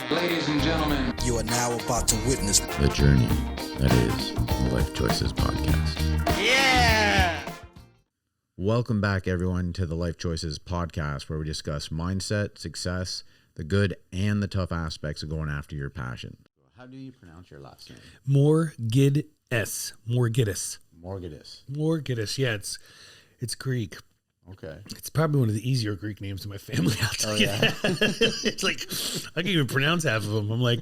Ladies and gentlemen, you are now about to witness the journey that is the Life Choices Podcast. Yeah! Welcome back, everyone, to the Life Choices Podcast, where we discuss mindset, success, the good and the tough aspects of going after your passion. How do you pronounce your last name? Mourgides. Yeah, it's Greek. Okay. It's probably one of the easier Greek names in my family. I'll tell you. Yeah. It's like, I can't even pronounce half of them. I'm like,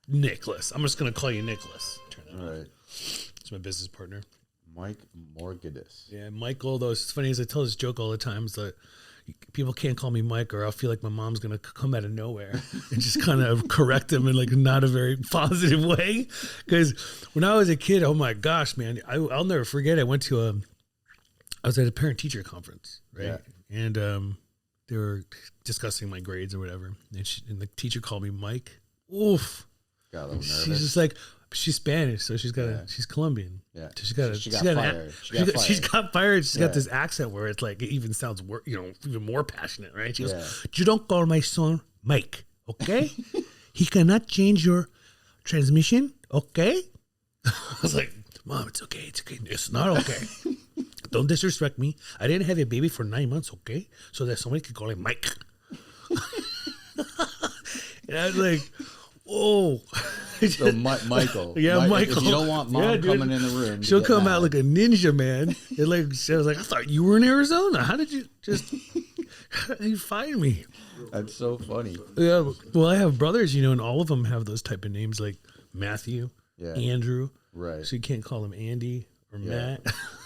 Nicholas. I'm just going to call you Nicholas. All right. It's my business partner. Mike Mourgides. Yeah, Michael, though. It's funny, as I tell this joke all the time, is that people can't call me Mike, or I'll feel like my mom's going to come out of nowhere and just kind of correct them in like not a very positive way. Because when I was a kid, oh my gosh, man, I'll never forget. I was at a parent-teacher conference, right? Yeah. And they were discussing my grades or whatever. And the teacher called me Mike. Oof. Got a little nervous. She's just like, she's Spanish, so she's Colombian. Yeah. So she got fired. She's got fired. She's got this accent where it's like, it even sounds, even more passionate, right? She goes, you don't call my son Mike, okay? He cannot change your transmission, okay? I was like, Mom, it's okay. It's okay. It's not okay. Don't disrespect me. I didn't have a baby for 9 months, okay? So that somebody could call him Mike. And I was like, whoa. So Michael. Yeah, Michael. If you don't want Mom coming in the room, she'll come out like a ninja, man. And like, she was like, I thought you were in Arizona. How did you find me? That's so funny. Yeah. Well, I have brothers, and all of them have those type of names, like Matthew, Andrew. Right. So you can't call him Andy or Matt.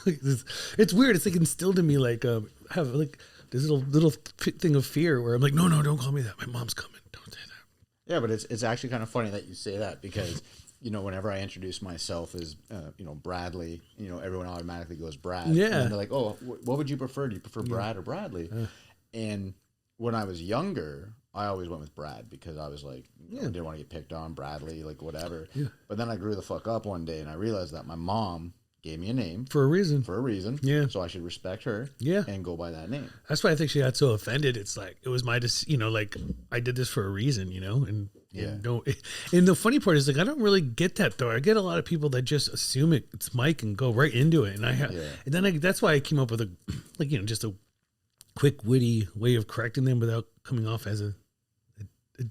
It's weird. It's like instilled in me, like have like this little thing of fear where I'm like, no, don't call me that. My mom's coming. Don't say that. Yeah, but it's actually kind of funny that you say that because whenever I introduce myself as Bradley, everyone automatically goes Brad. Yeah. And they're like, oh, what would you prefer? Do you prefer Brad or Bradley? And when I was younger, I always went with Brad because I was like, I didn't want to get picked on, Bradley, like whatever. Yeah. But then I grew the fuck up one day and I realized that my mom gave me a name. For a reason. Yeah. So I should respect her. Yeah. And go by that name. That's why I think she got so offended. It's like, it was my, like I did this for a reason, and and the funny part is like, I don't really get that though. I get a lot of people that just assume it's Mike and go right into it. And and then that's why I came up with just a quick, witty way of correcting them without coming off as a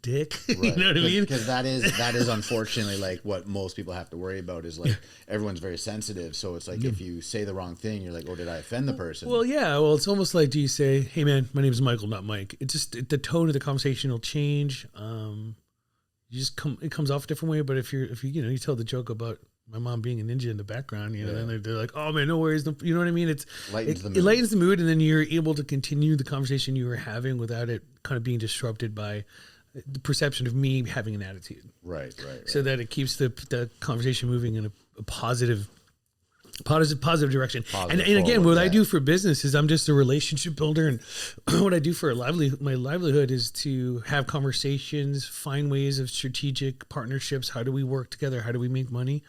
dick. Right. You know what I mean? Because that is unfortunately like what most people have to worry about is like everyone's very sensitive. So it's like if you say the wrong thing, you're like, oh, did I offend the person? Well, yeah. Well, it's almost like, do you say, hey man, my name is Michael, not Mike? It just the tone of the conversation will change. It comes off a different way. But if you tell the joke about my mom being a ninja in the background, then they're like, oh man, no worries. You know what I mean? It lightens the mood, and then you're able to continue the conversation you were having without it kind of being disrupted by the perception of me having an attitude. Right. So that it keeps the conversation moving in a positive direction. And again, what I do for business is I'm just a relationship builder. And what I do for my livelihood is to have conversations, find ways of strategic partnerships. How do we work together? How do we make money?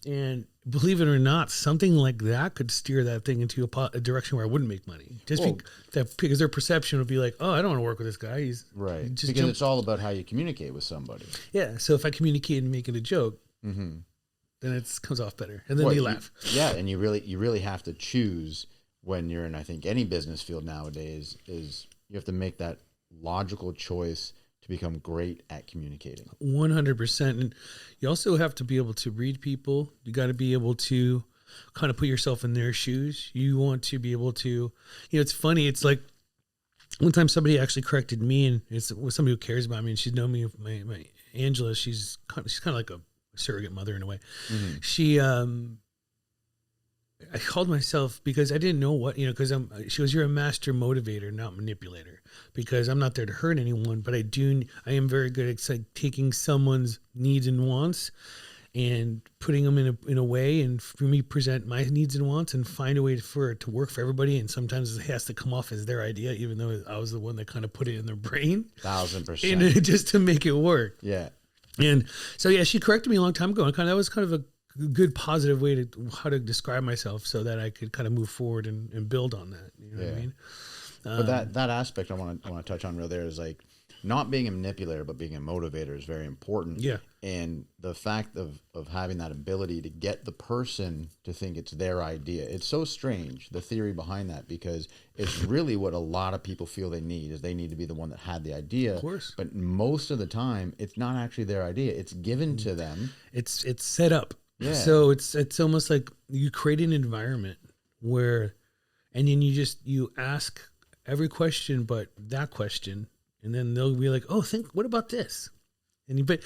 And believe it or not, something like that could steer that thing into a direction where I wouldn't make money. Because their perception would be like, oh, I don't want to work with this guy. He's right. Because it's all about how you communicate with somebody. Yeah. So if I communicate and make it a joke, then it comes off better. And then they laugh. And you really have to choose when you're in, I think, any business field nowadays is you have to make that logical choice to become great at communicating. 100%. And you also have to be able to read people. You got to be able to kind of put yourself in their shoes. You want to be able to, it's funny. It's like one time somebody actually corrected me, and it's with somebody who cares about me, and she's known me, my Angela, she's kind of like a surrogate mother in a way. She, I called myself because I didn't know what, because she goes, you're a master motivator, not manipulator, because I'm not there to hurt anyone, but I am very good at like taking someone's needs and wants and putting them in a way, and for me, present my needs and wants and find a way for it to work for everybody. And sometimes it has to come off as their idea, even though I was the one that kind of put it in their brain. 1,000%. And just to make it work. Yeah. And so, she corrected me a long time ago. And that was kind of a good positive way to how to describe myself so that I could kind of move forward and build on that. You know what I mean? But that aspect I want to touch on real there is like, not being a manipulator, but being a motivator is very important. Yeah. And the fact of having that ability to get the person to think it's their idea. It's so strange, the theory behind that, because it's really what a lot of people feel they need is they need to be the one that had the idea. Of course. But most of the time, it's not actually their idea. It's given to them. It's set up. Yeah. So it's almost like you create an environment where, and then you ask every question but that question, and then they'll be like, oh, what about this? But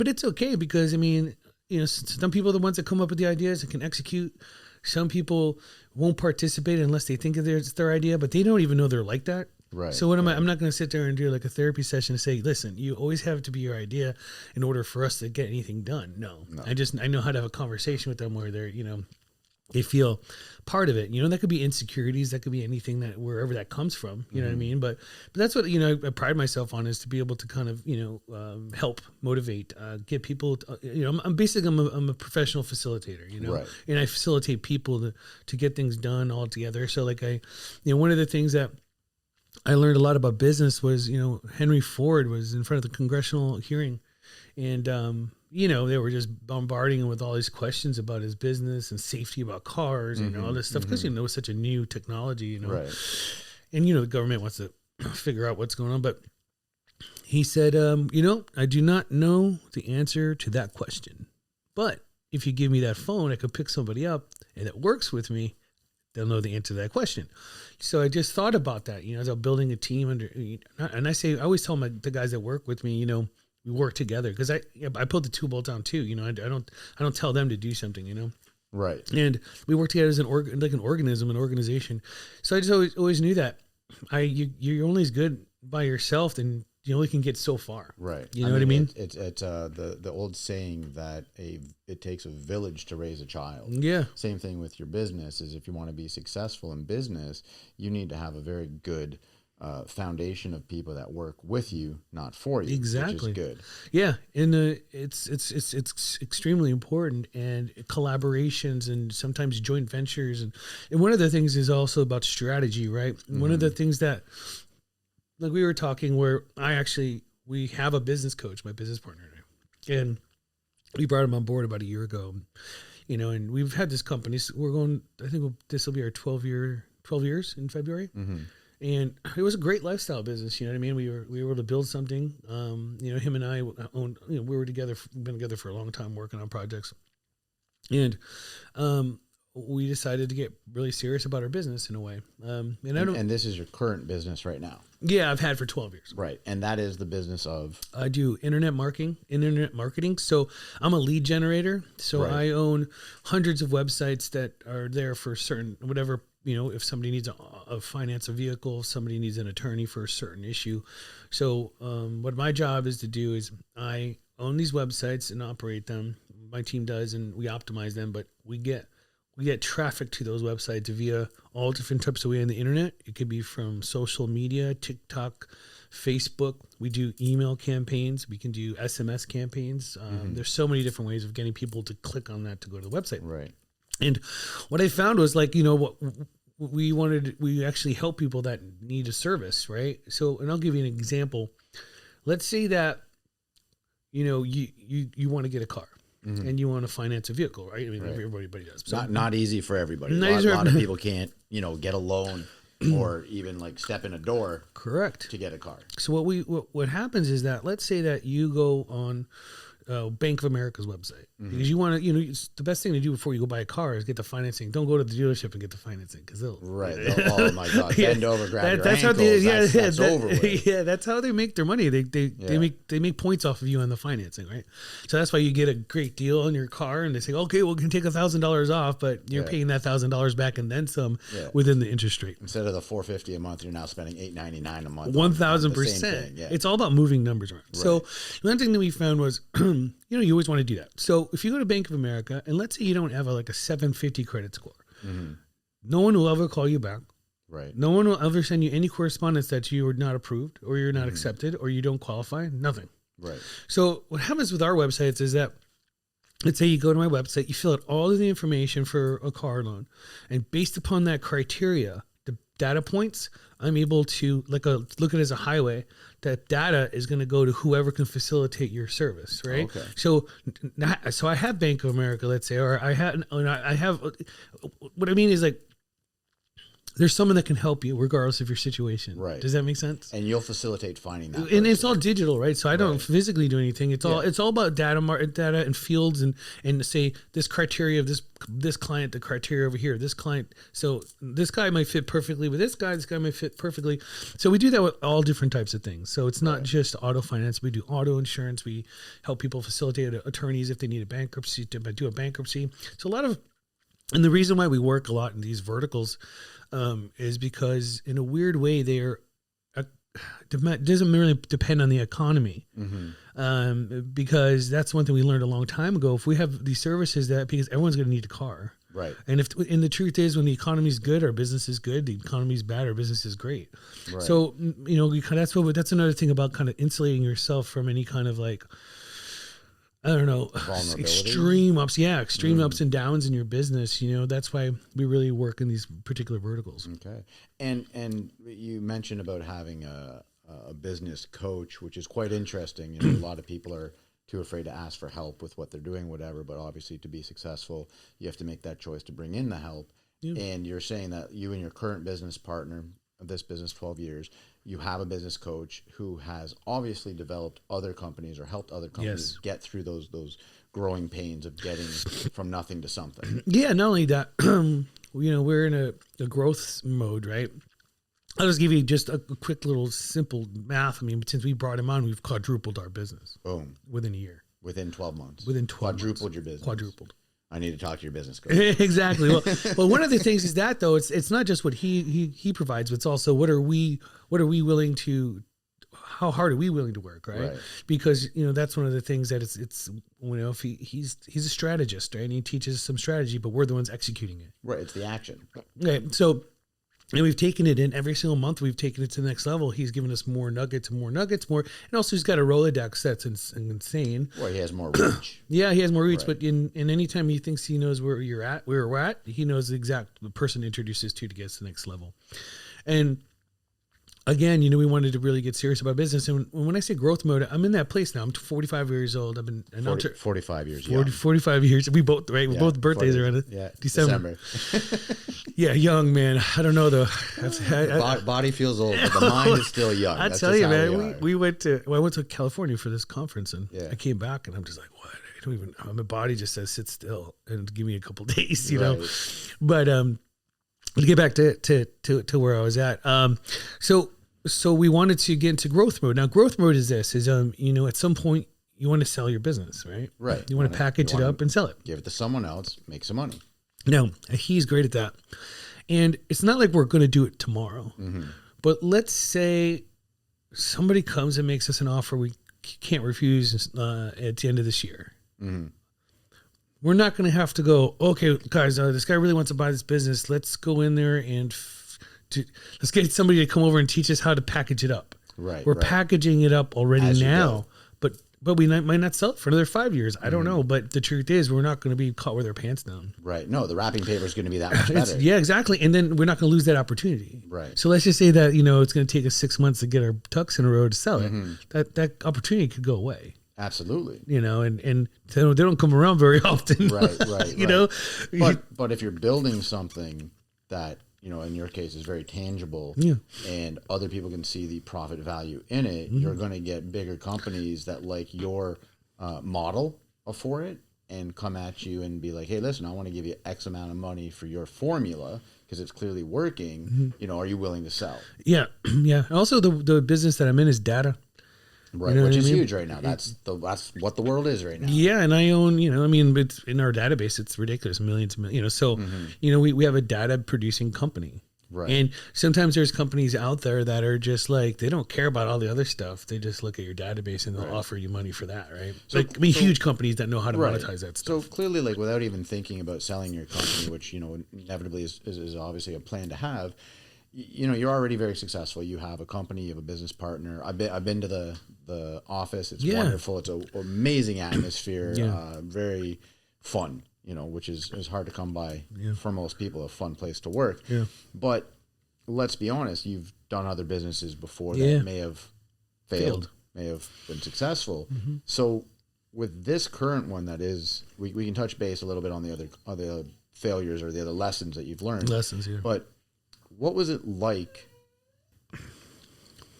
it's okay, because I mean, some people are the ones that come up with the ideas and can execute. Some people won't participate unless they think it's their idea, but they don't even know they're like that. Right. So I'm not going to sit there and do like a therapy session and say, listen, you always have to be your idea in order for us to get anything done. No. I know how to have a conversation with them where they're, they feel part of it. That could be insecurities. That could be anything that wherever that comes from. You know what I mean? But that's what, I pride myself on, is to be able to kind of, help motivate, get people, I'm a professional facilitator, Right. And I facilitate people to get things done all together. So like one of the things that I learned a lot about business was, Henry Ford was in front of the congressional hearing, and, they were just bombarding him with all these questions about his business and safety about cars and all this stuff, because, it's such a new technology, Right. And, the government wants to figure out what's going on. But he said, I do not know the answer to that question, but if you give me that phone, I could pick somebody up and it works with me. They'll know the answer to that question. So I just thought about that, as I'm building a team and I always tell the guys that work with me, we work together, because I put the two bolts down too. I don't tell them to do something, Right. And we work together as an organism, an organization. So I just always knew that you're only as good by yourself, and you only can get so far. Right. You know what I mean? It's the old saying that it takes a village to raise a child. Yeah. Same thing with your business, is if you want to be successful in business, you need to have a very good foundation of people that work with you, not for you. Exactly. Which is good. Yeah. And it's extremely important, and collaborations and sometimes joint ventures. And one of the things is also about strategy, right? One of the things that, like we were talking, where we have a business coach, my business partner, and we brought him on board about a year ago, and we've had this company. So I think this will be our 12 years in February. Mm-hmm. And it was a great lifestyle business. You know what I mean? We were able to build something. Him and I owned, we were together, been together for a long time working on projects. And, we decided to get really serious about our business in a way. And this is your current business right now. Yeah, I've had for 12 years. Right. And that is the business of? I do internet marketing. So I'm a lead generator. So right. I own hundreds of websites that are there for certain, whatever, if somebody needs a finance a vehicle, if somebody needs an attorney for a certain issue. So what my job is to do is I own these websites and operate them. My team does, and we optimize them, but we get traffic to those websites via all different types of ways on the internet. It could be from social media, TikTok, Facebook. We do email campaigns. We can do SMS campaigns. There's so many different ways of getting people to click on that to go to the website. Right. And what I found was what we actually help people that need a service, right? So, and I'll give you an example. Let's say that, you want to get a car. Mm-hmm. And you want to finance a vehicle, right? I mean, right. Everybody does. So, not easy for everybody. A lot of people can't, get a loan or even like step in a door. Correct. To get a car. So what happens is that, let's say that you go on Bank of America's website, because you want to, the best thing to do before you go buy a car is get the financing. Don't go to the dealership and get the financing, because they'll oh my god, bend over, grab your ankles. That's over with. Yeah, that's how they make their money. They make points off of you on the financing, right? So that's why you get a great deal on your car, and they say, okay, we can take $1,000 off, but you're paying that $1,000 back and then some within the interest rate. Instead of the $450 a month, you're now spending $899 a month. 1,000%. It's all about moving numbers around. Right. So one thing that we found was, you always want to do that. So if you go to Bank of America, and let's say you don't have a 750 credit score, no one will ever call you back. Right. No one will ever send you any correspondence that you are not approved, or you're not accepted, or you don't qualify. Nothing. Right. So what happens with our websites is that, let's say you go to my website, you fill out all of the information for a car loan, and based upon that criteria, data points, I'm able to look at it as a highway. That data is going to go to whoever can facilitate your service, right? Okay. So I have Bank of America, let's say, or I have. What I mean is like, there's someone that can help you regardless of your situation. Right. Does that make sense? And you'll facilitate finding that. And it's all digital, right? So I don't physically do anything. It's all about data and fields and say this criteria of this client, the criteria over here, this client. So this guy might fit perfectly with this guy might fit perfectly. So we do that with all different types of things. So it's not just auto finance. We do auto insurance. We help people facilitate attorneys if they need a bankruptcy to do a bankruptcy. So a lot of, and the reason why we work a lot in these verticals is because in a weird way they're doesn't really depend on the economy, because that's one thing we learned a long time ago. If we have these services, that because everyone's going to need a car, right? And the truth is, when the economy is good, our business is good. The economy is bad, our business is great. Right. So that's another thing about kind of insulating yourself from any kind of like, I don't know, extreme ups and downs in your business. That's why we really work in these particular verticals. Okay. And you mentioned about having a business coach, which is quite interesting. A lot of people are too afraid to ask for help with what they're doing, whatever. But obviously, to be successful, you have to make that choice to bring in the help. Yeah. And you're saying that you and your current business partner of this business, 12 years, you have a business coach who has obviously developed other companies or helped other companies get through those growing pains of getting from nothing to something. Yeah, not only that, we're in a growth mode, right? I'll just give you just a quick little simple math. I mean, since we brought him on, we've quadrupled our business. Boom. Within a year. Within 12 months. Within 12 Quadrupled months. Your business. Quadrupled. I need to talk to your business coach. Exactly. Well, one of the things is that though, it's not just what he provides, but it's also what are we willing to, how hard are we willing to work, right? Because that's one of the things that it's if he's a strategist, right? And he teaches some strategy, but we're the ones executing it. Right. It's the action. Okay. So. And we've taken it in every single month. We've taken it to the next level. He's given us more nuggets. And also he's got a Rolodex that's insane. Well, he has more reach. Yeah, he has more reach. Right. But in any time he thinks he knows where you're at, where we're at, he knows the exact person to introduce us to get to the next level. And again, we wanted to really get serious about business. And when I say growth mode, I'm in that place now. I'm 45 years old. I've been 45 years. 45 years. We both, right? We both birthdays 40, are in December. Yeah, young, man. I don't know though. Body feels old, but the mind is still young. I tell you, man. I went to California for this conference, and I came back, and I'm just like, what? I don't even. My body just says sit still and give me a couple days, know. But to get back to where I was at, so we wanted to get into growth mode. Now, growth mode is this: at some point you want to sell your business, right? Right. You want to package it up and sell it. Give it to someone else, make some money. No, he's great at that. And it's not like we're going to do it tomorrow. Mm-hmm. But let's say somebody comes and makes us an offer we can't refuse at the end of this year. Mm-hmm. We're not going to have to go, okay, guys, this guy really wants to buy this business. Let's go in there and let's get somebody to come over and teach us how to package it up. Right. We're packaging it up already now. But we might not sell it for another 5 years. I don't know. But the truth is, we're not going to be caught with our pants down. Right. No, the wrapping paper is going to be that much better. Yeah, exactly. And then we're not going to lose that opportunity. Right. So let's just say that, it's going to take us 6 months to get our ducks in a row to sell it. Mm-hmm. That opportunity could go away. Absolutely. And they don't come around very often. Right. You know? But if you're building something that, in your case is very tangible and other people can see the profit value in it, you're going to get bigger companies that like your model for it and come at you and be like, hey, listen, I want to give you X amount of money for your formula because it's clearly working. Are you willing to sell? Yeah. Yeah. Also, the business that I'm in is data. Right, which is huge right now. That's what the world is right now. Yeah, and I own, it's in our database, it's ridiculous, millions, so, we have a data producing company. Right. And sometimes there's companies out there that are just like, they don't care about all the other stuff. They just look at your database and they'll offer you money for that, right? So, huge companies that know how to monetize that stuff. So clearly, without even thinking about selling your company, which, inevitably is obviously a plan to have, you're already very successful. You have a company, you have a business partner. I've been to the office. It's wonderful. It's an amazing atmosphere. Very fun. Which is hard to come by for most people. A fun place to work. Yeah. But let's be honest, you've done other businesses before Yeah. that may have failed, may have been successful. So with this current one that is, we can touch base a little bit on the other failures or the other lessons that you've learned. Lessons, yeah. But what was it like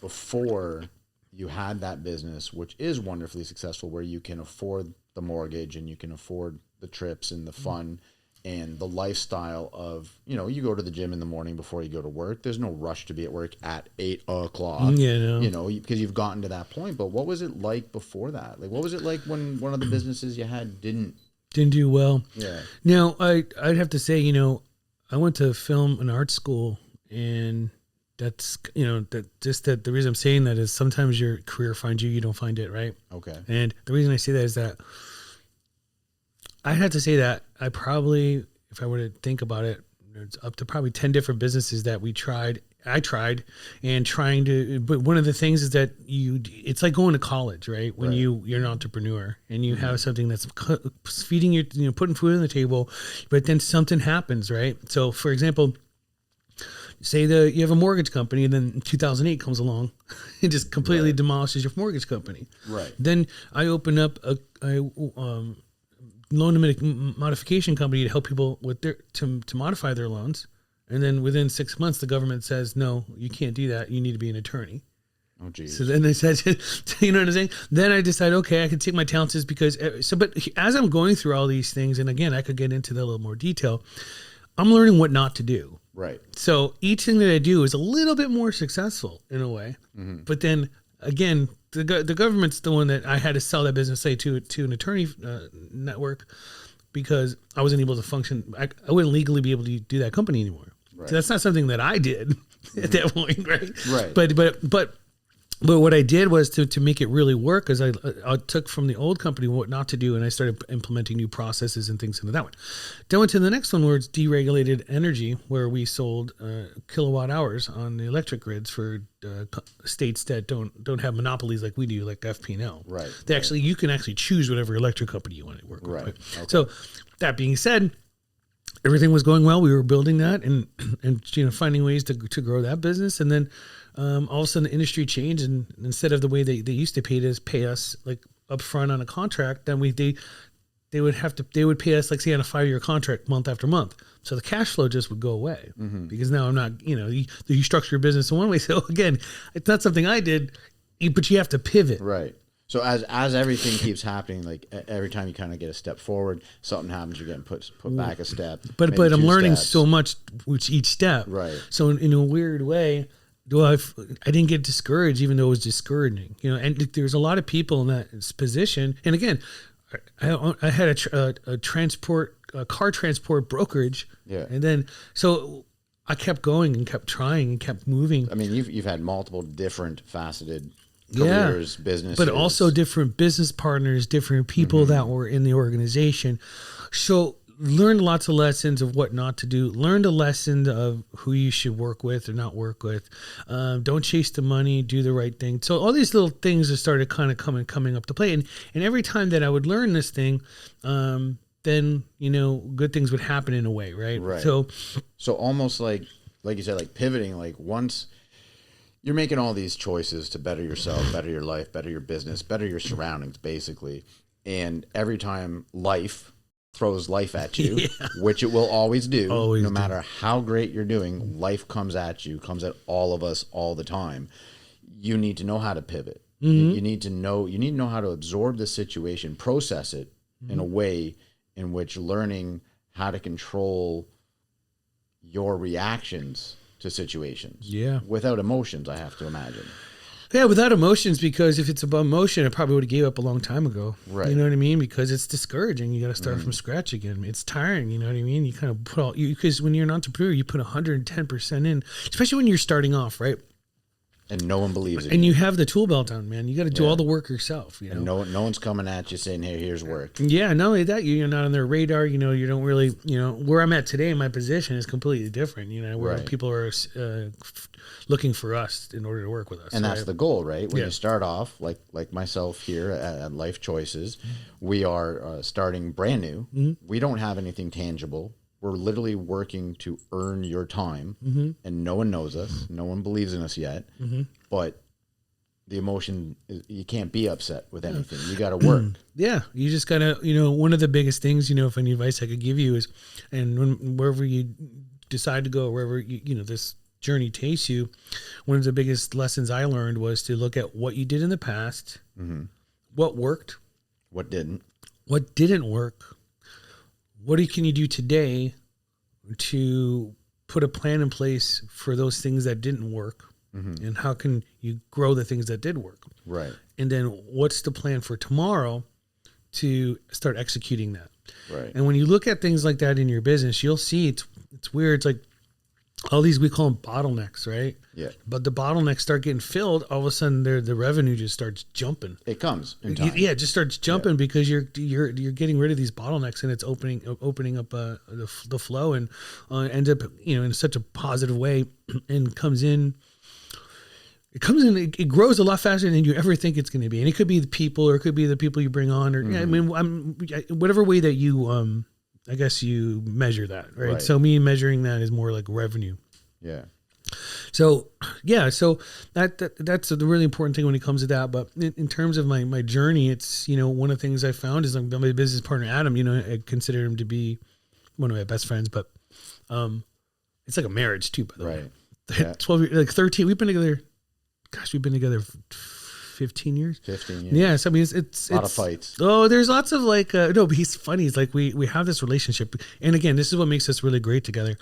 before you had that business, which is wonderfully successful, where you can afford the mortgage and you can afford the trips and the fun and the lifestyle of, you go to the gym in the morning before you go to work. There's no rush to be at work at 8 o'clock, because you've gotten to that point. But what was it like before that? Like, what was it like when one of the businesses you had didn't do well? Yeah. Now, I'd have to say, I went to film and art school, and that's, that the reason I'm saying that is sometimes your career finds you don't find it, right? Okay. And the reason I say that is that I have to say that I probably, if I were to think about it, it's up to probably 10 different businesses that I tried but one of the things is that it's like going to college, right? When you're an entrepreneur and you have something that's feeding you, putting food on the table, but then something happens, right? So for example, say you have a mortgage company, and then 2008 comes along and just completely demolishes your mortgage company. Right. Then I open up a loan modification company to help people with to modify their loans. And then within 6 months, the government says, no, you can't do that. You need to be an attorney. Oh, geez. So then they said, you know what I'm saying? Then I decided, okay, I can take my talents but as I'm going through all these things, and again, I could get into that a little more detail, I'm learning what not to do. Right. So each thing that I do is a little bit more successful in a way. Mm-hmm. But then again, the government's the one that I had to sell that business, say, to an attorney network, because I wasn't able to function. I wouldn't legally be able to do that company anymore. Right. So that's not something that I did at that point, right? Right. But what I did was to make it really work, is I took from the old company what not to do, and I started implementing new processes and things into that one. Then went to the next one, where it's deregulated energy, where we sold kilowatt hours on the electric grids for states that don't have monopolies like we do, like FP&L. Right. You can actually choose whatever electric company you want to work with. Right. Okay. So that being said, everything was going well. We were building that and finding ways to grow that business, and then all of a sudden the industry changed, and instead of the way they used to pay us like upfront on a contract, then they would pay us, like, say, on a 5-year contract, month after month. So the cash flow just would go away, because now I'm not, you structure your business in one way. So again, it's not something I did, but you have to pivot. Right. So as everything keeps happening, like every time you kind of get a step forward, something happens, you're getting put back a step. But I'm learning so much with each step. Right. So in a weird way, I didn't get discouraged, even though it was discouraging. And there's a lot of people in that position. And again, I had a car transport brokerage. Yeah. And then so I kept going and kept trying and kept moving. I mean, you've had multiple different faceted careers, businesses, but also different business partners, different people that were in the organization. So learned lots of lessons of what not to do. Learned a lesson of who you should work with or not work with. Don't chase the money. Do the right thing. So all these little things have started kind of coming up to play. And every time that I would learn this thing, then good things would happen in a way, right? Right. So almost like you said, like pivoting. Like once you're making all these choices to better yourself, better your life, better your business, better your surroundings, basically. And every time life throws life at you, which it will always do, no matter how great you're doing, life comes at all of us all the time. You need to know how to pivot. You need to know how to absorb the situation, process it in a way in which learning how to control your reactions to situations. Yeah. Without emotions, I have to imagine. Yeah, without emotions, because if it's about emotion, I probably would have gave up a long time ago. Right. You know what I mean? Because it's discouraging. You got to start from scratch again. It's tiring. You know what I mean? You kind of put because when you're an entrepreneur, you put 110% in, especially when you're starting off, right? And no one believes it. And you have the tool belt on, man. You got to do all the work yourself. And no one's coming at you saying, "Hey, here's work." Yeah, not only that, you're not on their radar. You don't really, where I'm at today. My position is completely different. Where people are looking for us in order to work with us. And that's the goal, right? When you start off, like myself here at Life Choices, we are starting brand new. We don't have anything tangible. we're literally working to earn your time, and no one knows us, no one believes in us yet, but the emotion, you can't be upset with anything. You got to work. Yeah, you just gotta, one of the biggest things, if any advice I could give you is, and wherever you decide to go, wherever this journey takes you, one of the biggest lessons I learned was to look at what you did in the past, what worked, what didn't work, what can you do today to put a plan in place for those things that didn't work, and how can you grow the things that did work, right? And then what's the plan for tomorrow to start executing that, right? And when you look at things like that in your business, you'll see it's weird. It's like all these, we call them bottlenecks, right? Yeah. But the bottlenecks start getting filled. All of a sudden, the revenue just starts jumping. It comes in time. Yeah, it just starts jumping because you're getting rid of these bottlenecks, and it's opening up the flow, and ends up in such a positive way, and comes in. It grows a lot faster than you ever think it's going to be, and it could be the people, or it could be the people you bring on, or whatever way that you I guess you measure that, right? So me measuring that is more like revenue. Yeah. So that's a really important thing when it comes to that. But in terms of my journey, it's, one of the things I found is, like, my business partner, Adam, I consider him to be one of my best friends, but it's like a marriage too, by the way. Yeah. 12 years, like 13, we've been together 15 years. 15 years. Yeah. So I mean, it's a lot of fights. Oh, there's lots of no, but he's funny. It's like we have this relationship, and again, this is what makes us really great together.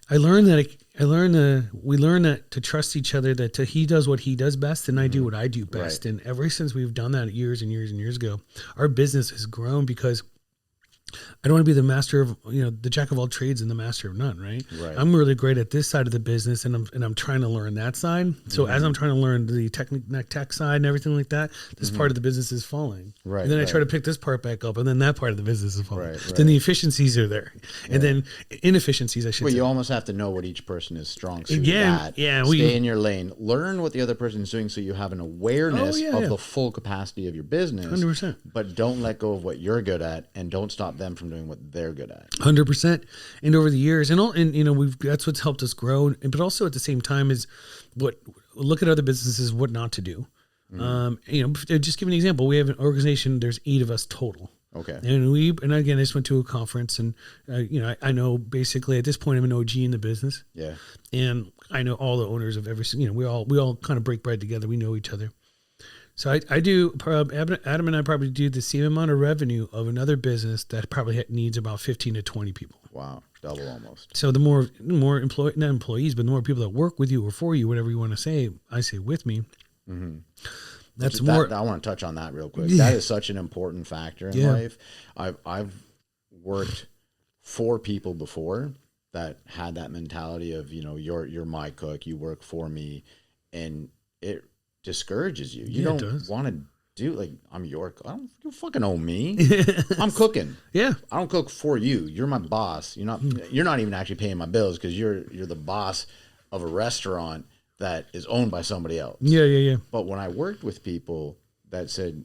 We learn that to trust each other, that he does what he does best, and I do what I do best. Right. And ever since we've done that years and years and years ago, our business has grown because I don't want to be the master of, the jack of all trades and the master of none, right? I'm really great at this side of the business, and I'm trying to learn that side. So as I'm trying to learn the tech side and everything like that, this part of the business is falling. Right. And then I try to pick this part back up, and then that part of the business is falling. Right. Then the efficiencies are there. Yeah. And then inefficiencies, I should say. You almost have to know what each person is strong suited at. Yeah. Stay in your lane. Learn what the other person is doing so you have an awareness of the full capacity of your business. 100%. But don't let go of what you're good at, and don't stop them from doing what they're good at. 100%. And over the years, that's what's helped us grow. But also at the same time is look at other businesses, what not to do. Just give an example. We have an organization. There's 8 of us total. Okay. And again, I just went to a conference, and I know basically at this point I'm an OG in the business. Yeah. And I know all the owners of every. We all kind of break bread together. We know each other. So I do, Adam and I probably do the same amount of revenue of another business that probably needs about 15 to 20 people. Wow. Double almost. So the more not employees, but the more people that work with you or for you, whatever you want to say, I say with me. Mm-hmm. That's more. I want to touch on that real quick. That is such an important factor in life. I've worked for people before that had that mentality of, you're my cook, you work for me, and it discourages you. You don't want to do, I'm York. You fucking owe me. I'm cooking. Yeah. I don't cook for you. You're my boss. You're not even actually paying my bills, because you're the boss of a restaurant that is owned by somebody else. Yeah. But when I worked with people that said,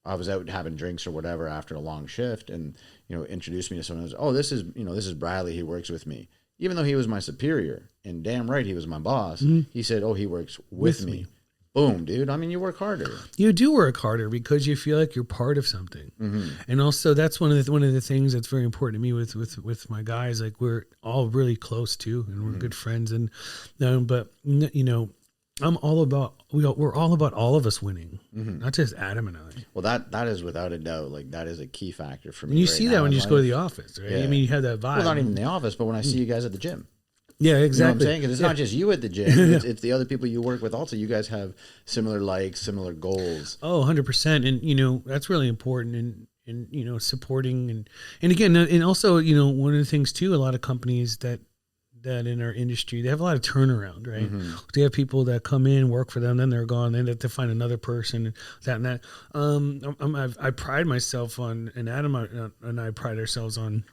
I was out having drinks or whatever after a long shift, and introduced me to someone else. Oh, this is Bradley. He works with me, even though he was my superior, and damn right he was my boss. He said, "Oh, he works with me." Boom, dude. I mean, you work harder. You do work harder because you feel like you're part of something. And also, that's one of the things that's very important to me with my guys. Like, we're all really close too, and we're good friends. And but I'm all about we're all about all of us winning, not just Adam and I. Well, that is without a doubt, that is a key factor for me. And you see that when you just go to the office, right? Yeah. I mean, you have that vibe. Well, not even in the office, but when I see you guys at the gym. Yeah, exactly. You know what I'm saying? Because it's not just you at the gym. It's the other people you work with also. You guys have similar likes, similar goals. Oh, 100%. And, that's really important. And supporting. And again, and also, one of the things, too, a lot of companies that in our industry, they have a lot of turnaround, right? They have people that come in, work for them, then they're gone. Then they have to find another person, that and that. I pride myself on, and Adam and I pride ourselves on,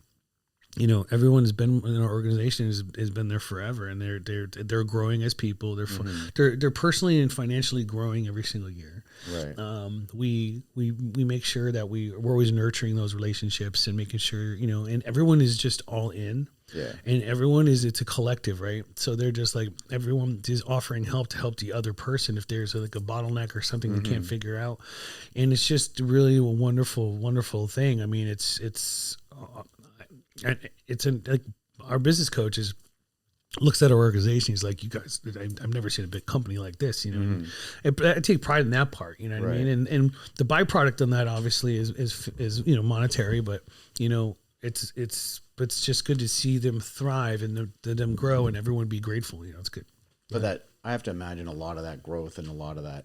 everyone's been in our organization has been there forever, and they're growing as people. They're personally and financially growing every single year. Right. We make sure that we're always nurturing those relationships and making sure, and everyone is just all in. Yeah. And it's a collective, right? So they're just like, everyone is offering help to help the other person if there's like a bottleneck or something they can't figure out. And it's just really a wonderful, wonderful thing. I mean, it's like our business coach looks at our organization. He's like, you guys, I've never seen a big company like this, and I take pride in that part, you know what I mean? And the byproduct on that obviously is monetary, but it's just good to see them thrive and them grow and everyone be grateful. It's good. But that, I have to imagine a lot of that growth and a lot of that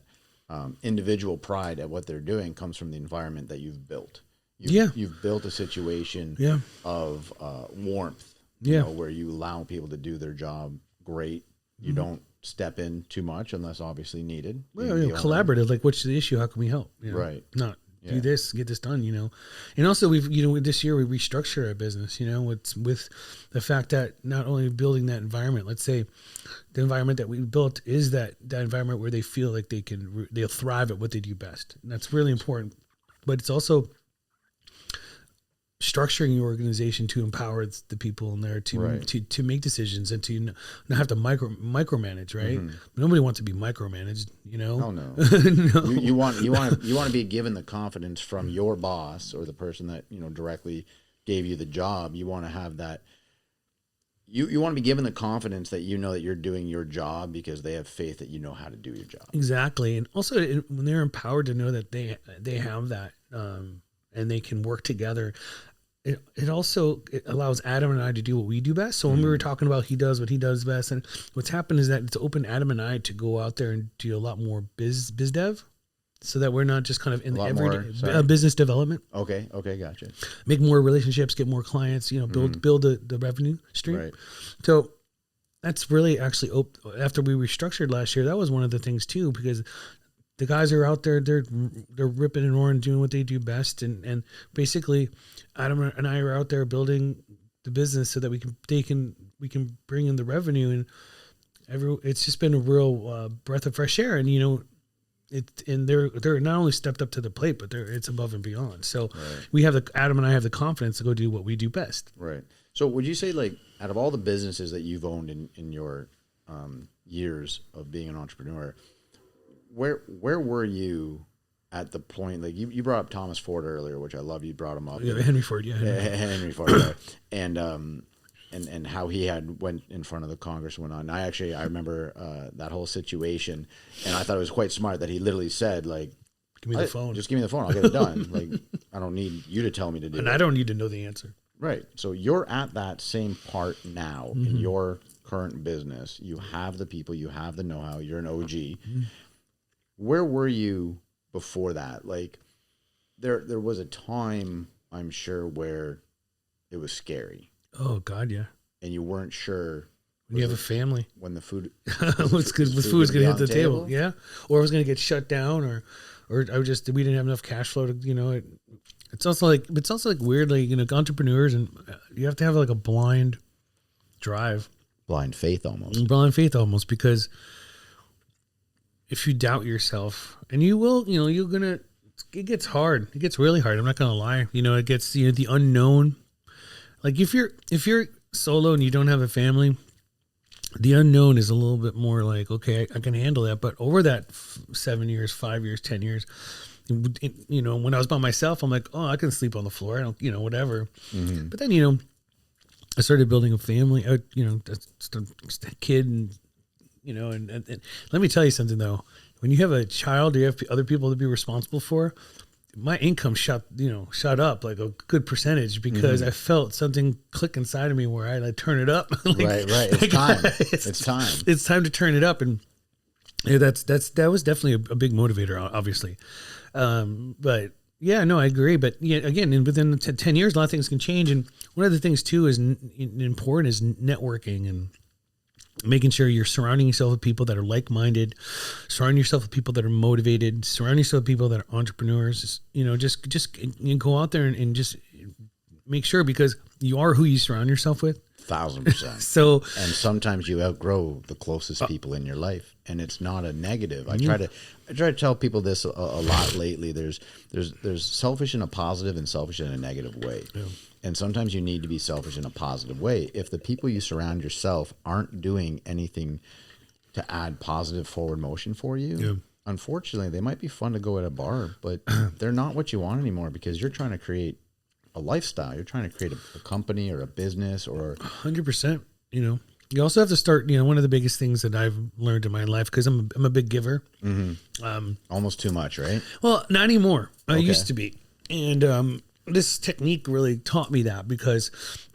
individual pride at what they're doing comes from the environment that you've built. You've built a situation of warmth, where you allow people to do their job great. You don't step in too much unless obviously needed. Well, collaborative, like, what's the issue? How can we help? Right. Not do this, get this done, And also we've, this year we restructured our business, with the fact that not only building that environment, let's say the environment that we built is that environment where they feel like they'll thrive at what they do best. And that's really important, but it's also structuring your organization to empower the people in there to make decisions and to not have to micromanage, right? Nobody wants to be micromanaged, Oh no. No. You want to be given the confidence from your boss or the person that directly gave you the job. You want to have that. You want to be given the confidence that that you're doing your job because they have faith that you know how to do your job. Exactly, and also when they're empowered to know that they have that. And they can work together. It also allows Adam and I to do what we do best. So when we were talking about he does what he does best, and what's happened is that it's opened Adam and I to go out there and do a lot more biz dev, so that we're not just kind of in the everyday business development. Okay, gotcha. Make more relationships, get more clients, build the revenue stream. Right. So that's really actually after we restructured last year, that was one of the things too, because the guys are out there, they're ripping and roaring, doing what they do best. And basically Adam and I are out there building the business so that we can bring in the revenue, and it's just been a real breath of fresh air. And, they're not only stepped up to the plate, but it's above and beyond. So we have Adam and I have the confidence to go do what we do best. Right. So would you say, like, out of all the businesses that you've owned in your years of being an entrepreneur, where were you at the point, like you brought up Thomas Ford earlier, which I love. You brought him up. Yeah, Henry Ford. Yeah, Henry Ford. Right. And how he had went in front of the Congress and went on. I remember that whole situation, and I thought it was quite smart that he literally said, like, "Give me the phone. Just give me the phone. I'll get it done. Like, I don't need you to tell me to do it. And I don't need to know the answer." Right. So you're at that same part now in your current business. You have the people. You have the know-how. You're an OG. Where were you before that? Like, there was a time, I'm sure, where it was scary. Oh God, yeah. And you weren't sure when you have a family, when the food was going to hit the table, yeah, or it was going to get shut down, or we didn't have enough cash flow to, It's also like weirdly, entrepreneurs, and you have to have like a blind drive, blind faith almost, because if you doubt yourself, and you will, it gets hard. It gets really hard. I'm not going to lie. It gets, the unknown. Like if you're solo and you don't have a family, the unknown is a little bit more like, okay, I can handle that. But over that 7 years, 5 years, 10 years, when I was by myself, I'm like, oh, I can sleep on the floor. I don't, whatever. Mm-hmm. But then, I started building a family, a kid, and and let me tell you something though. When you have a child, you have other people to be responsible for. My income shot up like a good percentage because I felt something click inside of me where I turn it up. Right. It's time. It's time. It's time to turn it up, and that was definitely a big motivator, obviously. But yeah, no, I agree. But yeah, again, within 10 years, a lot of things can change, and one of the things too is important is networking and making sure you're surrounding yourself with people that are like-minded, surrounding yourself with people that are motivated, surrounding yourself with people that are entrepreneurs. Just go out there and just make sure, because you are who you surround yourself with. 1,000%. So, and sometimes you outgrow the closest people in your life, and it's not a negative. I try to tell people this a lot lately. There's selfish in a positive and selfish in a negative way. Yeah. And sometimes you need to be selfish in a positive way. If the people you surround yourself aren't doing anything to add positive forward motion for you, unfortunately, they might be fun to go at a bar, but they're not what you want anymore, because you're trying to create a lifestyle. You're trying to create a company or a business, or 100%. You know, you also have to start. You know, one of the biggest things that I've learned in my life, because I'm a big giver. Mm-hmm. Almost too much, right? Well, not anymore. I used to be, and this technique really taught me that, because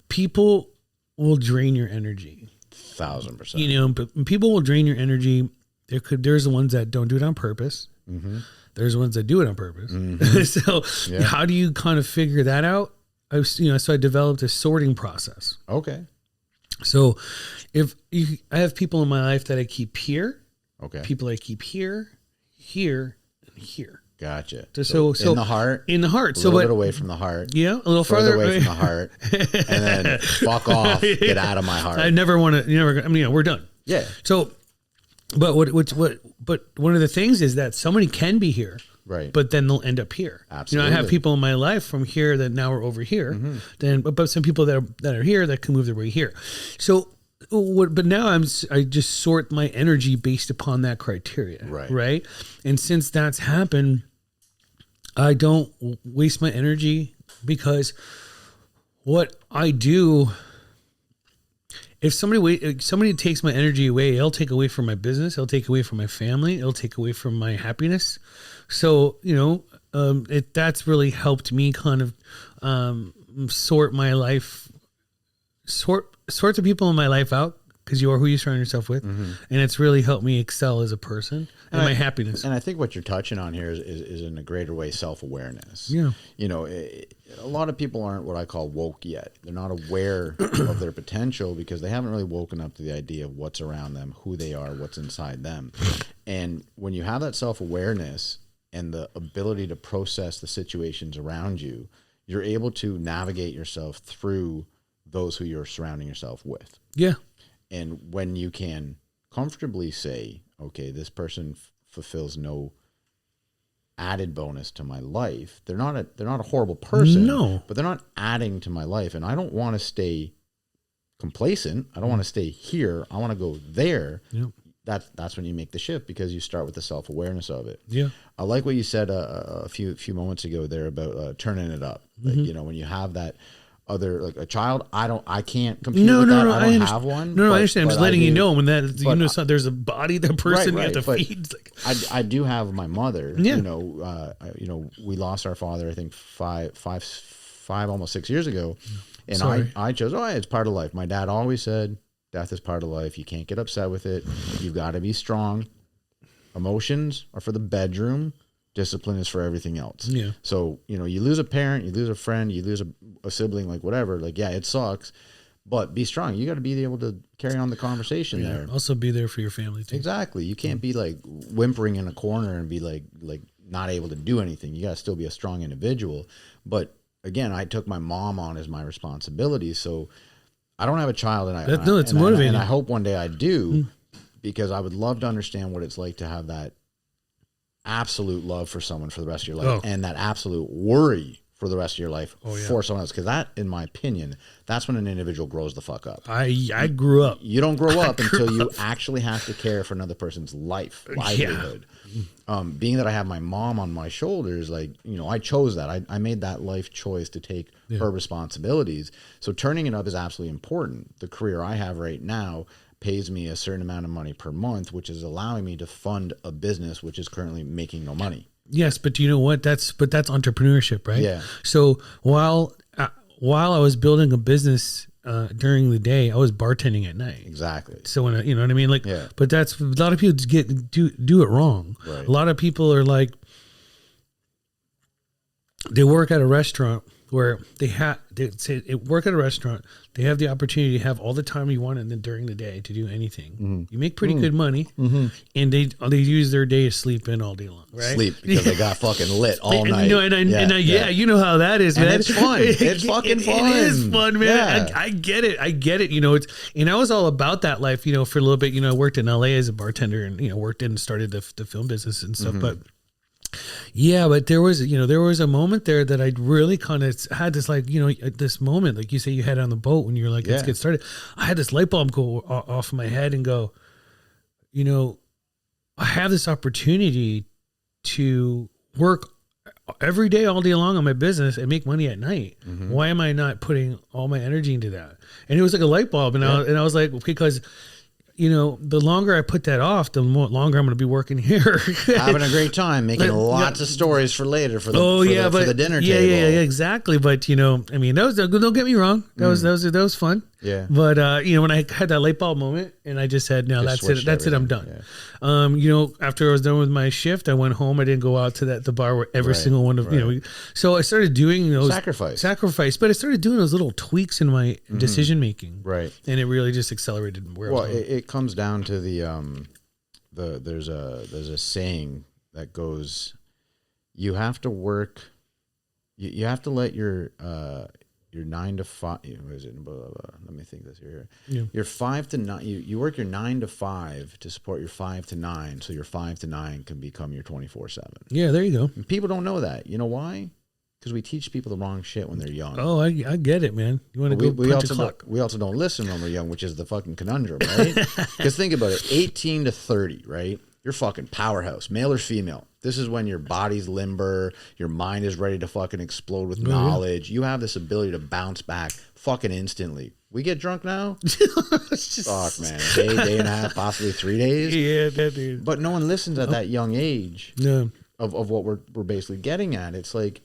people will drain your energy. 1,000%. You know, but people will drain your energy. There's the ones that don't do it on purpose. Mm-hmm. There's ones that do it on purpose. Mm-hmm. So how do you kind of figure that out? So I developed a sorting process. Okay. So I have people in my life that I keep here. Okay. People I keep here, here, and here. Gotcha. So in the heart. In the heart. A little bit away from the heart. Yeah, a little farther away from the heart, and then fuck off. Get out of my heart. I never want to. I mean, we're done. Yeah. So, but but one of the things is that somebody can be here, right? But then they'll end up here. Absolutely. You know, I have people in my life from here that now are over here. Mm-hmm. Then, but some people that are here that can move their way here. So. But now I just sort my energy based upon that criteria, right? And since that's happened, I don't waste my energy, because what I do, if somebody takes my energy away, it'll take away from my business, it'll take away from my family, it'll take away from my happiness. So, you know, that's really helped me kind of sort my life, sort the people in my life out, because you are who you surround yourself with. Mm-hmm. And it's really helped me excel as a person and my happiness. And I think what you're touching on here is in a greater way self-awareness. Yeah. You know, a lot of people aren't what I call woke yet. They're not aware of their potential, because they haven't really woken up to the idea of what's around them, who they are, what's inside them. And when you have that self-awareness and the ability to process the situations around you, you're able to navigate yourself through those who you're surrounding yourself with. Yeah. And when you can comfortably say, okay, this person fulfills no added bonus to my life. They're not a horrible person. No. But they're not adding to my life. And I don't want to stay complacent. I don't want to stay here. I want to go there. Yep. That's when you make the shift, because you start with the self-awareness of it. Yeah. I like what you said a few moments ago there about turning it up. Like, you know, when you have that other, like a child, I can't compete with that. I don't have one. I understand. I'm just letting you know when that, you know, there's a body, that person you have to feed. It's like, I do have my mother. Yeah. You know, we lost our father, I think five, almost 6 years ago. And Sorry. I chose, it's part of life. My dad always said, death is part of life. You can't get upset with it. You've got to be strong. Emotions are for the bedroom. Discipline is for everything else. Yeah. So, you know, you lose a parent, you lose a friend, you lose a sibling, like whatever. Like, yeah, it sucks, but be strong. You got to be able to carry on the conversation there. Also be there for your family too. Exactly. You can't be like whimpering in a corner and be like not able to do anything. You got to still be a strong individual. But again, I took my mom on as my responsibility. So I don't have a child, and it's motivating. And I hope one day I do, because I would love to understand what it's like to have that absolute love for someone for the rest of your life, and that absolute worry for the rest of your life for someone else. Because that, in my opinion, that's when an individual grows the fuck up. I grew up. You don't grow up until you actually have to care for another person's livelihood. Yeah. Being that I have my mom on my shoulders, like, you know, I chose that. I made that life choice to take her responsibilities. So turning it up is absolutely important. The career I have right now pays me a certain amount of money per month, which is allowing me to fund a business which is currently making no money. Yes, but you know what? That's entrepreneurship, right? Yeah. So while I was building a business during the day, I was bartending at night. Exactly. So when you know what I mean, like, but that's a lot of people do it wrong. Right. A lot of people are like, they work at a restaurant where they say work at a restaurant. They have the opportunity to have all the time you want and then during the day to do anything. You make pretty good money, and they use their day to sleep in all day long, right? Sleep because they got fucking lit all night. You know how that is, man. And it's fun. It's fucking fun. It is fun, man. Yeah. I get it. And I was all about that life, for a little bit. I worked in LA as a bartender and worked in and started the film business and stuff, but. Yeah, but there was a moment there that I really kind of had this this moment, like you say you had on the boat when you were like, let's get started. I had this light bulb go off in my head and go, I have this opportunity to work every day, all day long on my business and make money at night. Why am I not putting all my energy into that? And it was like a light bulb. And I was like, because the longer I put that off, the longer I'm going to be working here. Having a great time, making lots of stories for later for the dinner table. Yeah, exactly. But don't get me wrong, that was fun. Yeah. But when I had that light bulb moment, and I just said, "No, that's it. I'm done." Yeah. After I was done with my shift, I went home. I didn't go out to the bar where every single one of So I started doing those sacrifice, but I started doing those little tweaks in my decision making. Right. And it really just accelerated where I was going. It comes down to there's a saying that goes, you have to work, you have to let your 9 to 5. What is it? Blah, blah, blah. Let me think this here. Yeah. Your 5 to 9. You work your 9 to 5 to support your 5 to 9, so your 5 to 9 can become your 24/7. Yeah, there you go. And people don't know that. You know why? Because we teach people the wrong shit when they're young. Oh, I get it, man. You want to go punch a clock. We also don't listen when we're young, which is the fucking conundrum, right? Because think about it. 18 to 30, right? You're fucking powerhouse, male or female. This is when your body's limber, your mind is ready to fucking explode with knowledge. You have this ability to bounce back fucking instantly. We get drunk now? Fuck, man. Day and a half, possibly 3 days. Yeah, that dude. But no one listens at that young age of what we're basically getting at. It's like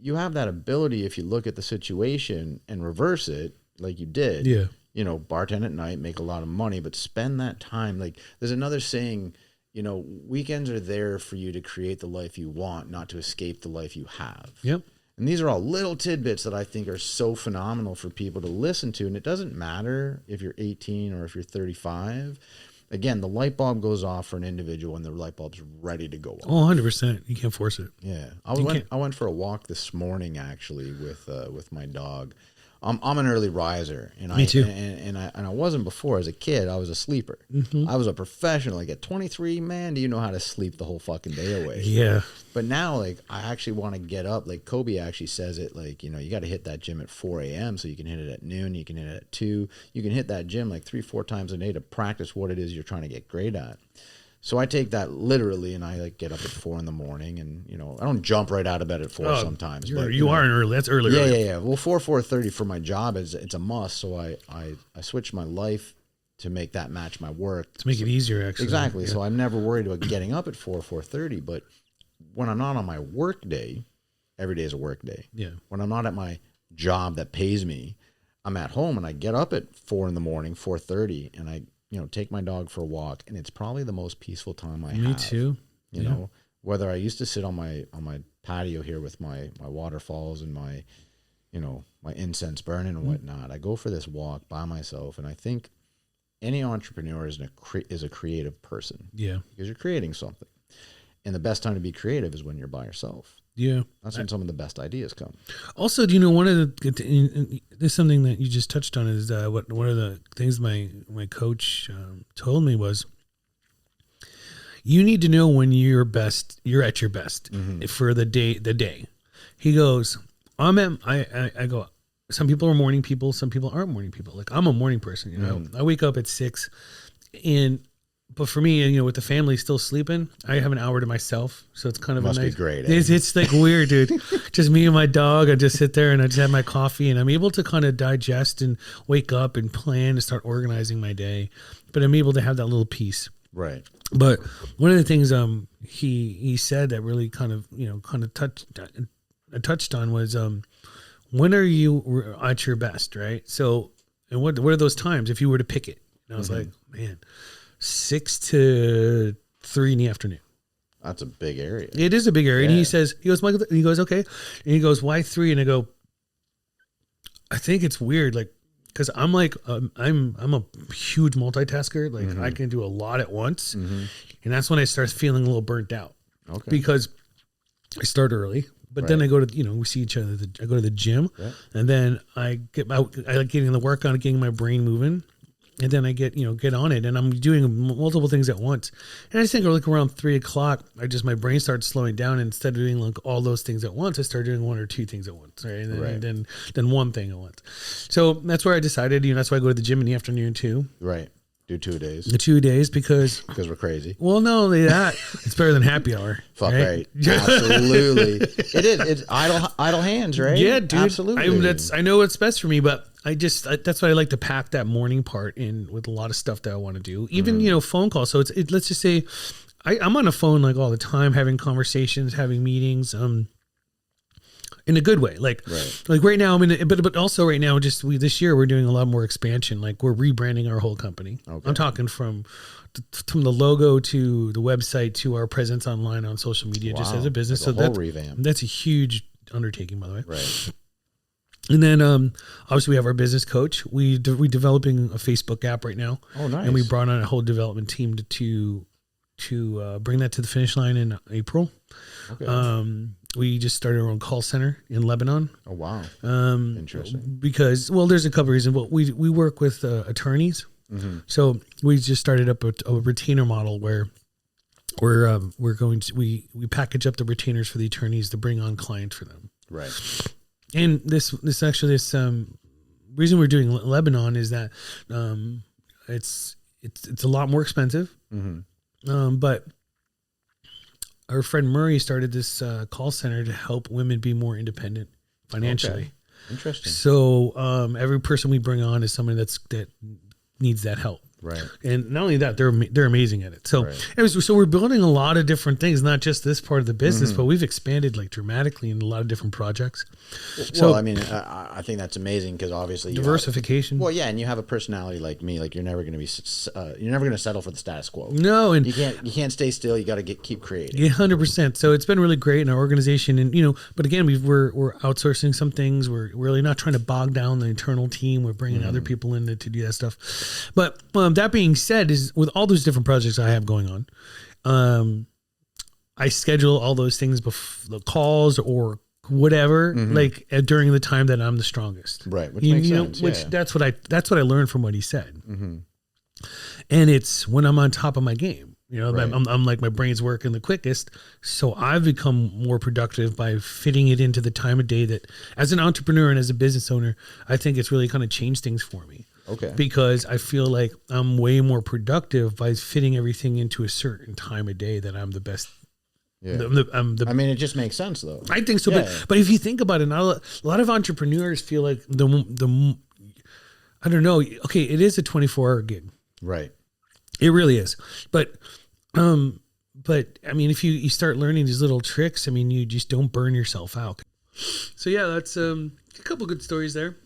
you have that ability if you look at the situation and reverse it like you did. Yeah. Bartend at night, make a lot of money, but spend that time. Like there's another saying, weekends are there for you to create the life you want, not to escape the life you have. Yep. And these are all little tidbits that I think are so phenomenal for people to listen to. And it doesn't matter if you're 18 or if you're 35. Again, the light bulb goes off for an individual when the light bulb's ready to go off. Oh, 100%. You can't force it. Yeah. I went for a walk this morning, actually, with my dog. I'm an early riser, and Me too. And I wasn't before. As a kid, I was a sleeper. I was a professional. Like at 23, man, do you know how to sleep the whole fucking day away? Yeah. But now, like, I actually want to get up. Like Kobe actually says it. Like, you got to hit that gym at 4 a.m. so you can hit it at noon. You can hit it at 2. You can hit that gym like 3-4 times a day to practice what it is you're trying to get great at. So I take that literally, and I get up at 4 in the morning, and I don't jump right out of bed at 4 sometimes. You are an early. That's early. Yeah. Well, 4:30 for my job it's a must. So I switched my life to make that match my work to make it easier. Actually, exactly. Yeah. So I'm never worried about getting up at 4:30. But when I'm not on my work day, every day is a work day. Yeah. When I'm not at my job that pays me, I'm at home and I get up at 4 in the morning, 4:30, and I take my dog for a walk, and it's probably the most peaceful time I have. Me too. You know, whether I used to sit on my patio here with my waterfalls and my incense burning and whatnot. I go for this walk by myself, and I think any entrepreneur is a creative person. Yeah, because you're creating something, and the best time to be creative is when you're by yourself. Yeah, that's when some of the best ideas come. Also, one of there's something that you just touched on is one of the things my coach told me was, you need to know when you're at your best for the day. He goes, I go, some people are morning people, some people aren't morning people. Like I'm a morning person, I wake up at 6, but for me, with the family still sleeping, I have an hour to myself. So it's kind of Must a nice, be great. It's like weird, dude. Just me and my dog. I just sit there and I just have my coffee, and I'm able to kind of digest and wake up and plan and start organizing my day. But I'm able to have that little peace. Right. But one of the things he said that really kind of touched on was when are you at your best, right? So, and what are those times if you were to pick it? And I was like, man, 6 to 3 in the afternoon. That's a big area. It is a big area. Yeah. And he goes, Michael, and he goes, okay. And he goes, why 3? And I go, I think it's weird, like, because I'm like, I'm a huge multitasker. Like I can do a lot at once. And that's when I start feeling a little burnt out. Okay. Because I start early, but then I go to, we see each other. I go to the gym and then I like getting the work on, getting my brain moving. And then I get on it, and I'm doing multiple things at once. And I just think like around 3:00, my brain starts slowing down. And instead of doing like all those things at once, I start doing one or two things at once, right? And then one thing at once. So that's where I decided, that's why I go to the gym in the afternoon too. Right. Do 2 days. The 2 days because we're crazy. Well, not only that, it's better than happy hour. Fuck right. Absolutely. It is. It's idle hands, right? Yeah, dude. Absolutely. I know what's best for me, but that's why I like to pack that morning part in with a lot of stuff that I want to do. Even phone calls. So let's just say I'm on the phone like all the time, having conversations, having meetings. In a good way, like right now I'm in, but also right now, this year we're doing a lot more expansion. Like we're rebranding our whole company. Okay. I'm talking from the logo to the website to our presence online on social media, just as a business. So that's revamp. That's a huge undertaking, by the way. Right. And then obviously we have our business coach. We're developing a Facebook app right now. Oh, nice. And we brought on a whole development team to bring that to the finish line in April. Okay. We just started our own call center in Lebanon. Oh, wow. Interesting. Because, there's a couple reasons. But we work with attorneys. Mm-hmm. So we just started up a retainer model where we're going to, we package up the retainers for the attorneys to bring on clients for them. Right. And this reason we're doing Lebanon is that it's a lot more expensive. Mm-hmm. But our friend Murray started this call center to help women be more independent financially. Okay. Interesting. So every person we bring on is someone that needs that help. Right. And not only that, they're amazing at it. So so we're building a lot of different things, not just this part of the business, but we've expanded like dramatically in a lot of different projects. Well, I mean, I think that's amazing because obviously diversification. And you have a personality like me. Like you're never going to settle for the status quo. No, and you can't stay still. You got to keep creating. Yeah, 100%. So it's been really great in our organization, and but again, we're outsourcing some things. We're really not trying to bog down the internal team. We're bringing other people in to do that stuff. But that being said, is with all those different projects I have going on, I schedule all those things the calls or whatever, like during the time that I'm the strongest. Right. Which makes sense. That's what I learned from what he said. Mm-hmm. And it's when I'm on top of my game, I'm like, my brain's working the quickest. So I've become more productive by fitting it into the time of day that as an entrepreneur and as a business owner, I think it's really kind of changed things for me. Okay. Because I feel like I'm way more productive by fitting everything into a certain time of day that I'm the best. Yeah. I mean, it just makes sense though. I think so. Yeah. But if you think about it, a lot of entrepreneurs feel like I don't know. Okay. It is a 24-hour gig. Right. It really is. But I mean, if you start learning these little tricks, I mean, you just don't burn yourself out. So yeah, that's a couple good stories there.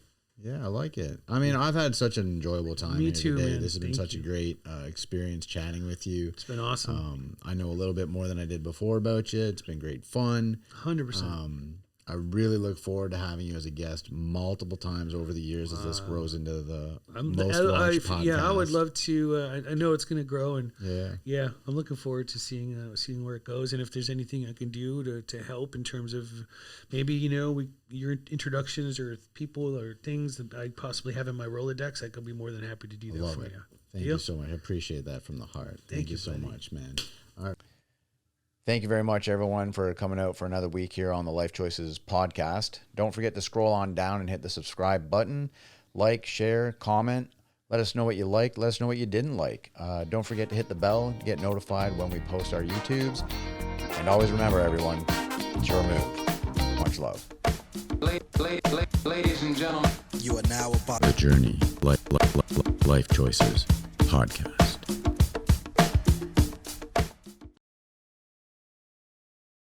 Yeah, I like it. I mean, I've had such an enjoyable time. Me too, today. man. This has been such a great experience chatting with you. It's been awesome. I know a little bit more than I did before about you. It's been great fun. 100%. I really look forward to having you as a guest multiple times over the years as this grows into the most watched podcast. Yeah, I would love to. I know it's going to grow, and I'm looking forward to seeing where it goes, and if there's anything I can do to help in terms of maybe your introductions or people or things that I possibly have in my Rolodex, I could be more than happy to do that for you. Thank you so much. I appreciate that from the heart. Thank you so much, man. All right. Thank you very much, everyone, for coming out for another week here on the Life Choices podcast. Don't forget to scroll on down and hit the subscribe button. Like, share, comment. Let us know what you liked. Let us know what you didn't like. Don't forget to hit the bell to get notified when we post our YouTubes. And always remember, everyone, it's your move. Much love. Ladies and gentlemen, you are now about the Journey Life Choices podcast.